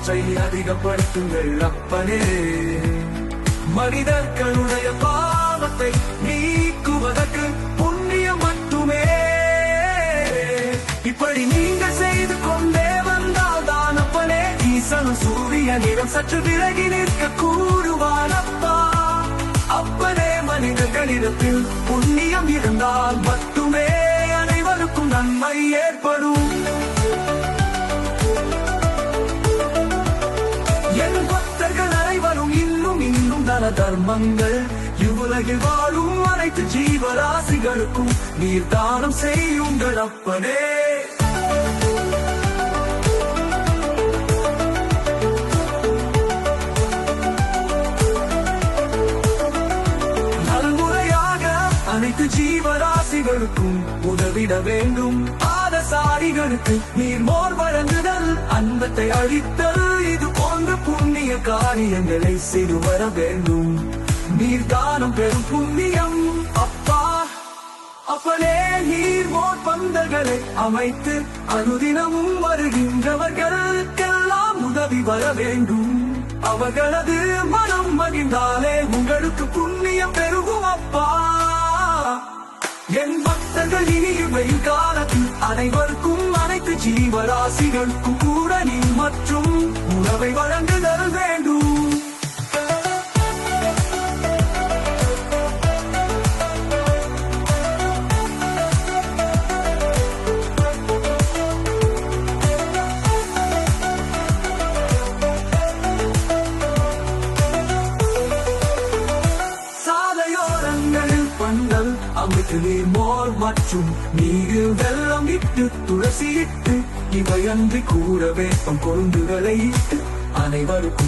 ஆற்றை அதிகப்படுத்துங்கள் அப்பனே. மனிதர்களுடைய பாவத்தை நீக்குவதற்கு புண்ணியம் மட்டுமே. இப்படி நீங்கள் செய்து கொண்டே வந்தால் தான் அப்பனே ஈசனும் சூரியனிடம் சற்று விலகி நிற்க கூறுவானப்பா. அப்பனே மனிதர்களிடத்தில் புண்ணியம் இருந்தால் மட்டுமே அனைவருக்கும் நன்மை ஏற்படும். என் பக்தர்கள் அனைவரும் இன்னும் தன தர்மங்கள் இவ்வுலகில் வாழும் அனைத்து ஜீவராசிகளுக்கும் நீர் தானம் செய்யுங்கள் அப்பனே. அனைத்து ஜீவராசிகளுக்கும் உதவிட வேண்டும். பாதசாரிகளுக்கு நீர் மோர் வழங்குதல், அன்பத்தை அளித்தல், இது போன்ற புண்ணிய காரியங்களை செய்து வர வேண்டும். நீர் தானம் பெறும் புண்ணியம் அப்பா. அப்பனே நீர் மோர் பந்தல்களை அமைத்து அனுதினமும் வருகின்றவர்களுக்கெல்லாம் உதவி வர வேண்டும். அவர்களது மனம் மகிழ்ந்தாலே உங்களுக்கு புண்ணியம் பெருகும் அப்பா. என் பக்தர்கள் இனிமை காலத்தில் அனைவருக்கும் அனைத்து ஜீவராசிகளுக்கும் கூட நீ மற்றும் உணவை வழங்குதல் வேண்டும். அமைத்து நீர் மோர் மற்றும் நீரில் வெள்ளம் இட்டு துளசி இட்டு இவையன்றி கூட வேப்பம் கொழுந்துகளை இட்டு அனைவருக்கும்